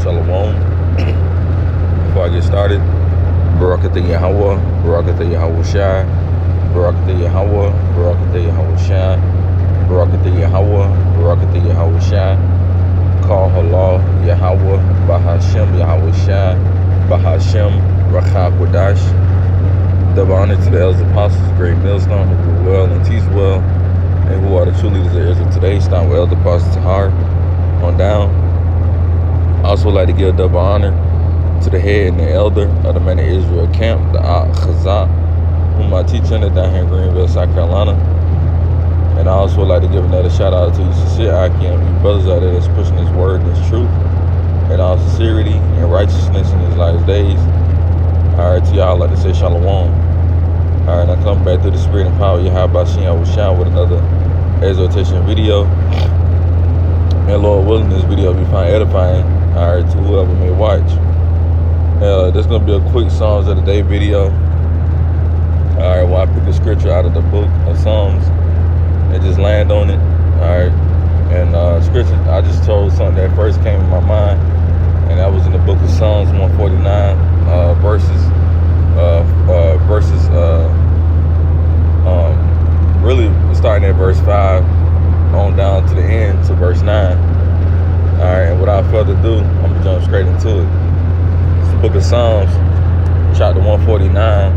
Shalom. Before I get started, Barakatah Yahweh, Barakatah Yahweh Shai, Barakatah Yahweh, Barakatah Yahweh Shai, Barakatah Yahweh, Barakatah Yahweh Shai, Call Halal Yahweh, Bahashem Yahweh Shai, Bahashem Rachah Kodash. Double honor to the elders apostles, great millstone, who rule well and teach well, and who are the true leaders of Israel today. Start with Elder Pastor Tahar on down. I also like to give double honor to the head and the elder of the Man of Israel camp, the Chazak, whom I teach under down here in Greenville, South Carolina. And I also like to give another shout out to you sincere Akim, you brothers out there that's pushing this word and this truth, and all sincerity and righteousness in these last days. Alright, to y'all, I'd like to say Shalom. Alright, I come back through the spirit and power of Yahweh Shai with another exhortation video. And Lord willing, this video will be found edifying, alright, to whoever may watch. This is going to be a quick Psalms of the Day video. Alright, well, I pick a scripture out of the book of Psalms and just land on it. Alright, and scripture, I just told something that first came in my mind, and that was in the book of Psalms 149, really starting at verse 5 on down to the end to verse 9. Alright, and without further ado, I'm going to jump straight into it. It's the book of Psalms, chapter 149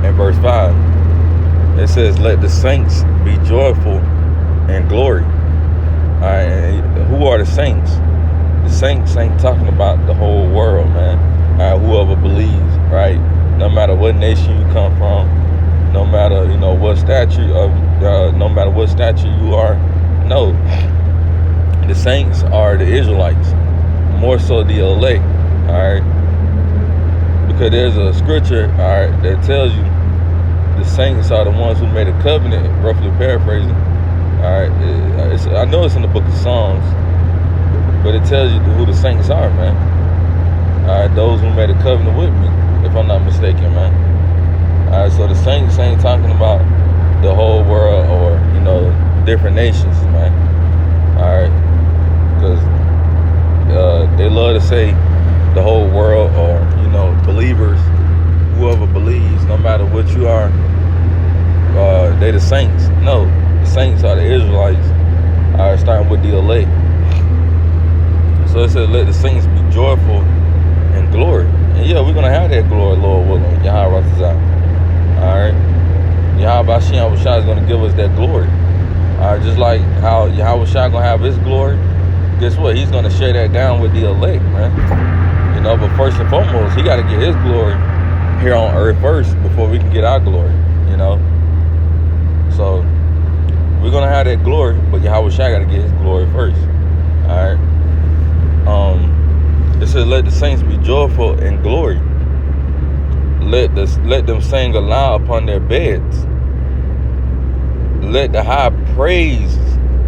and verse 5. It says, let the saints be joyful and glory. Alright, and who are the saints? The saints ain't talking about the whole world, man. Whoever believes, right? No matter what nation you come from, no matter, what stature of, no matter what stature you are. No, the saints are the Israelites, more so the elect. All right, because there's a scripture, all right, that tells you the saints are the ones who made a covenant. Roughly paraphrasing. All right, I know it's in the book of Psalms, but it tells you who the saints are, man. All right, those who made a covenant with me, if I'm not mistaken, man. All right, so the saints ain't talking about the whole world or, different nations, man. All right, because they love to say the whole world or, believers, whoever believes, no matter what you are, they the saints. No, the saints are the Israelites. All right, starting with the elect. So it says, let the saints be joyful and glory. And yeah, we're going to have that glory, Lord willing. Yahweh Ratazah. All right. Yahweh Shai is going to give us that glory. All right. Just like how Yahweh Shai going to have his glory. Guess what? He's going to share that down with the elect, man. But first and foremost, he got to get his glory here on earth first before we can get our glory, So we're going to have that glory, but Yahweh Shai got to get his glory first. All right. It says, let the saints be joyful in glory. Let them sing aloud upon their beds. Let the high praise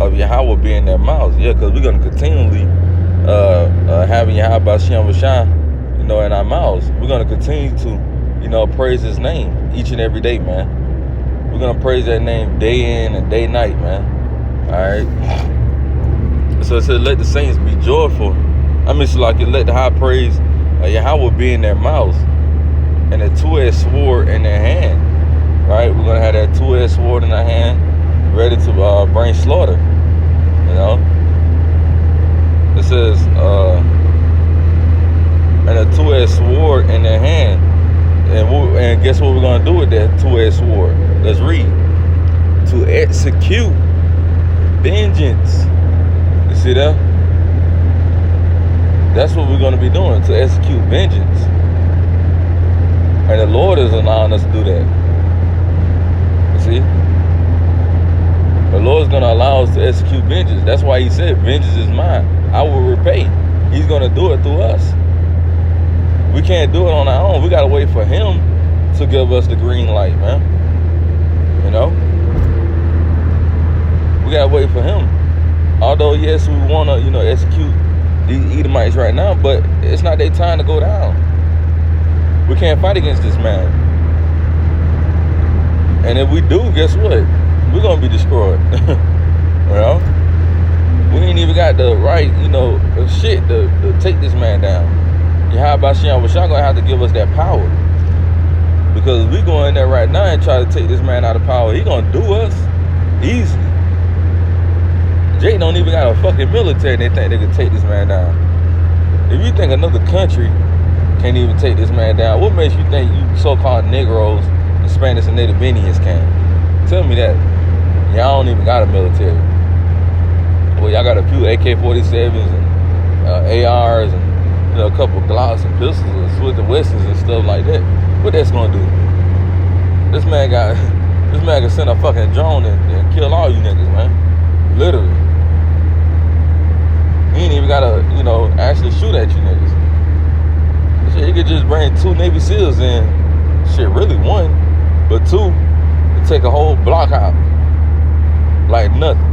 of Yahweh be in their mouths. Yeah, because we're going to continually having Yahweh Shai, in our mouths. We're going to continue to, praise his name each and every day, man. We're going to praise that name day in and day night, man. All right. So it says, let the saints be joyful. Let the high praise of Yahweh be in their mouths, and a two-edged sword in their hand. Right? We're gonna have that two-edged sword in our hand, ready to bring slaughter. It says, and a two-edged sword in their hand. And guess what we're gonna do with that two-edged sword? Let's read. To execute vengeance. You see that? That's what we're going to be doing, to execute vengeance. And the Lord is allowing us to do that. You see? The Lord's going to allow us to execute vengeance. That's why he said, vengeance is mine. I will repay. He's going to do it through us. We can't do it on our own. We got to wait for him to give us the green light, man. We got to wait for him. Although, yes, we want to, execute these Edomites right now, but it's not their time to go down. We can't fight against this man. And if we do, guess what? We're going to be destroyed. We ain't even got the right, shit to take this man down. Yahweh Shem Shah gonna have to give us that power. Because if we go in there right now and try to take this man out of power, he gonna do us easily. Jake don't even got a fucking military and they think they can take this man down. If you think another country can't even take this man down, what makes you think you so-called Negroes and Spanish and Native Indians can? Tell me that. Y'all don't even got a military. Well, y'all got a few AK-47s and ARs and a couple Glocks and pistols and Smith & Wessons and stuff like that. What that's gonna do? This man can send a fucking drone and kill all you niggas, man. Literally. He ain't even gotta, actually shoot at you niggas. Shit, he could just bring 2 Navy SEALs in. Shit, really 1, but 2 to take a whole block out. Like nothing.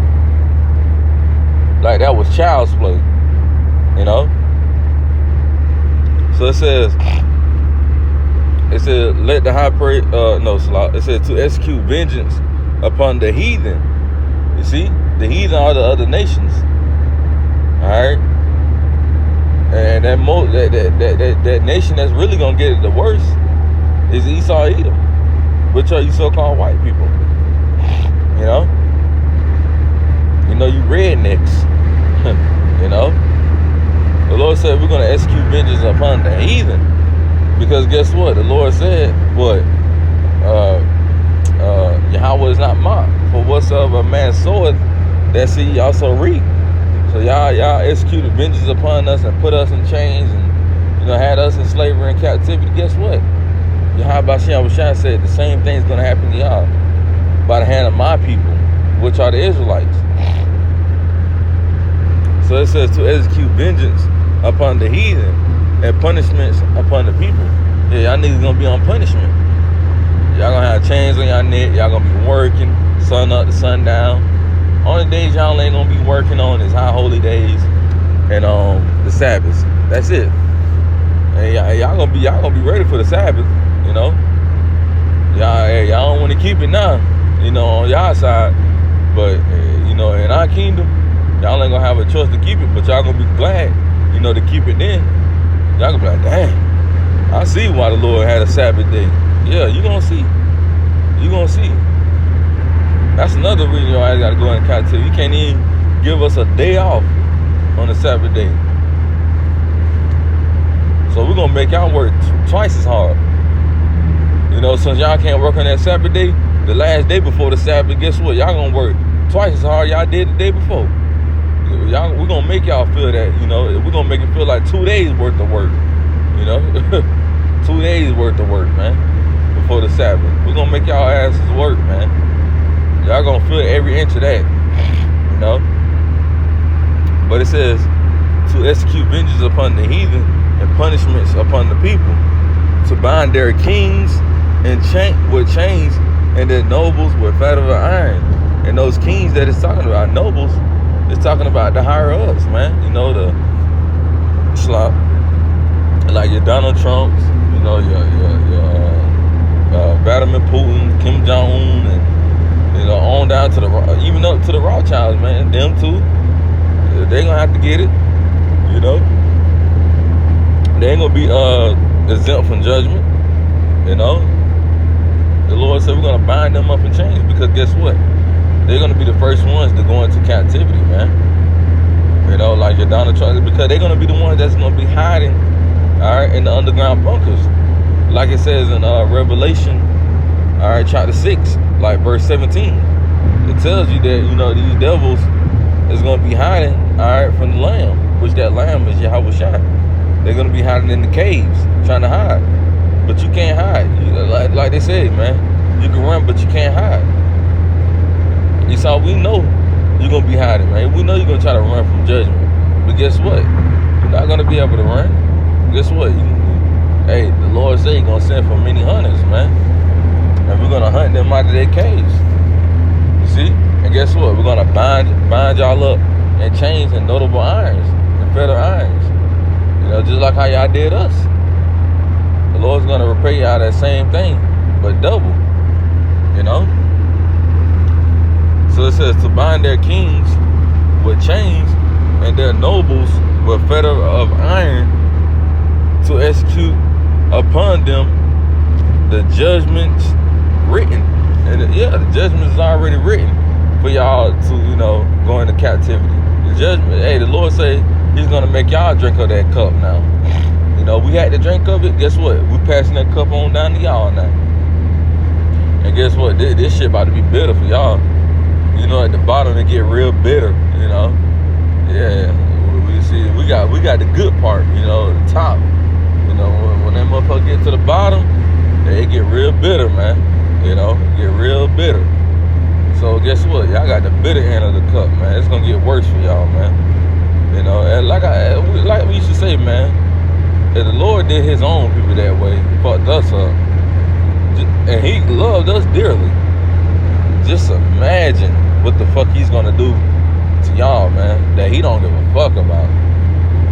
Like that was child's play. So it says, let the high priest, it said to execute vengeance upon the heathen. You see? The heathen are the other nations. Alright? And that nation that's really gonna get it the worst is Esau Edom, which are you so-called white people. You rednecks. The Lord said we're gonna execute vengeance upon the heathen. Because guess what? The Lord said, what? Yahweh is not mocked. For whatsoever a man soweth, that seed he also reap. So y'all executed vengeance upon us and put us in chains and had us in slavery and captivity. Guess what? Yahweh Shem Shah said the same thing's gonna happen to y'all by the hand of my people, which are the Israelites. So it says to execute vengeance upon the heathen and punishments upon the people. Yeah, y'all niggas gonna be on punishment. Y'all gonna have chains on y'all neck. Y'all gonna be working sun up to sundown. Only days y'all ain't gonna be working on is high holy days and the Sabbaths. That's it. And y'all gonna be ready for the Sabbath. Y'all don't want to keep it now. On y'all side, but in our kingdom, y'all ain't gonna have a choice to keep it. But y'all gonna be glad, to keep it then. Y'all gonna be like, damn, I see why the Lord had a Sabbath day. Yeah, you gonna see. You gonna see. That's another reason I gotta go in captivity. You can't even give us a day off on the Sabbath day. So we're gonna make y'all work twice as hard. Since y'all can't work on that Sabbath day, the last day before the Sabbath, guess what? Y'all gonna work twice as hard y'all did the day before. We're gonna make y'all feel that, we're gonna make it feel like 2 days worth of work. 2 days worth of work, man, before the Sabbath. We're gonna make y'all asses work, man. Y'all gonna feel every inch of that, But it says to execute vengeance upon the heathen and punishments upon the people, to bind their kings and with chains and their nobles with fat of iron. And those kings that it's talking about, nobles, it's talking about the higher ups, man. The slop, like your Donald Trumps, your Vladimir Putin, Kim Jong-un, and on down to even up to the Rothschilds, man. Them too, they gonna have to get it. They ain't gonna be exempt from judgment. The Lord said we're gonna bind them up in chains because guess what? They're gonna be the first ones to go into captivity, man. Like your Donald Trump, because they're gonna be the ones that's gonna be hiding, in the underground bunkers, like it says in Revelation, chapter 6, like verse 17. It tells you that these devils is gonna be hiding, from the Lamb, which that Lamb is Yahweh Shah. They're gonna be hiding in the caves, trying to hide, but you can't hide. Like they said, man, you can run, but you can't hide. Esau, we know you're gonna be hiding, man. We know you're gonna try to run from judgment. But guess what? You're not gonna be able to run. Guess what? The Lord said he's gonna send for many hunters, man. And we're gonna hunt them out of their caves. You see? And guess what? We're gonna bind y'all up in chains and notable irons and fetter irons. Just like how y'all did us. The Lord's gonna repay y'all that same thing, but double. So it says to bind their kings with chains, and their nobles with fetter of iron to execute upon them the judgments written. And the judgment is already written for y'all to, go into captivity. The judgment, the Lord say he's gonna make y'all drink of that cup now. We had to drink of it. Guess what? We passing that cup on down to y'all now. And guess what? This shit about to be bitter for y'all. At the bottom it get real bitter. Yeah. We see we got the good part. The top. When that motherfucker get to the bottom, it get real bitter, man. Get real bitter. So guess what? Y'all got the bitter end of the cup, man. It's gonna get worse for y'all, man. And like we used to say, man. If the Lord did his own people that way, he fucked us up, and he loved us dearly, just imagine what the fuck he's gonna do to y'all, man, that he don't give a fuck about.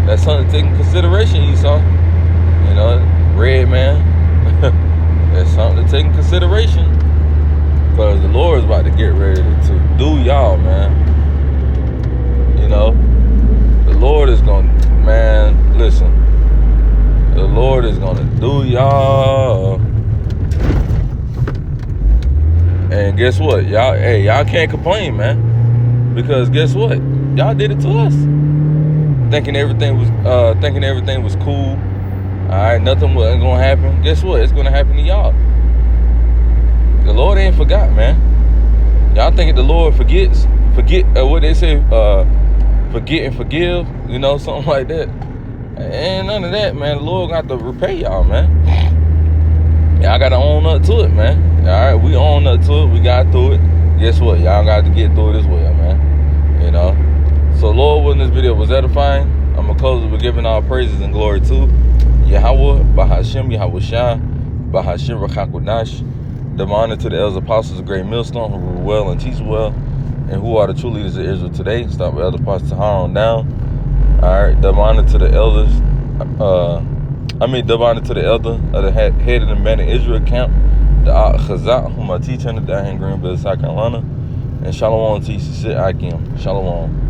That's something to take in consideration, Esau. Red man. That's something to take in consideration, because the Lord is about to get ready to do y'all, man. The Lord is gonna, man, listen. The Lord is gonna do y'all. And guess what? Y'all can't complain, man. Because guess what? Y'all did it to us. Thinking everything was cool. Alright, nothing wasn't gonna happen. Guess what? It's gonna happen to y'all. The Lord ain't forgot, man. Y'all thinking the Lord forget what they say, forget and forgive, something like that. Ain't none of that, man. The Lord got to repay y'all, man. Y'all got to own up to it, man. All right, we own up to it. We got through it. Guess what? Y'all got to get through it as well, man. So, Lord, when this video was edifying, I'm going to close it with giving all praises and glory to Yahweh, Bahashem, Yahweh Shah, Bahashem, Rachakudash. Give honor to the elders apostles of Great Millstone who rule well and teach well, and who are the true leaders of Israel today. Start with Elder Pastor Tahar on down. Alright, dub honor to the elders. Dub honor to the elder of the head of the Man of Israel camp, the Chazak, whom I teach under the Greenville, South Carolina. And Shalom to Sit Akim. Shalom.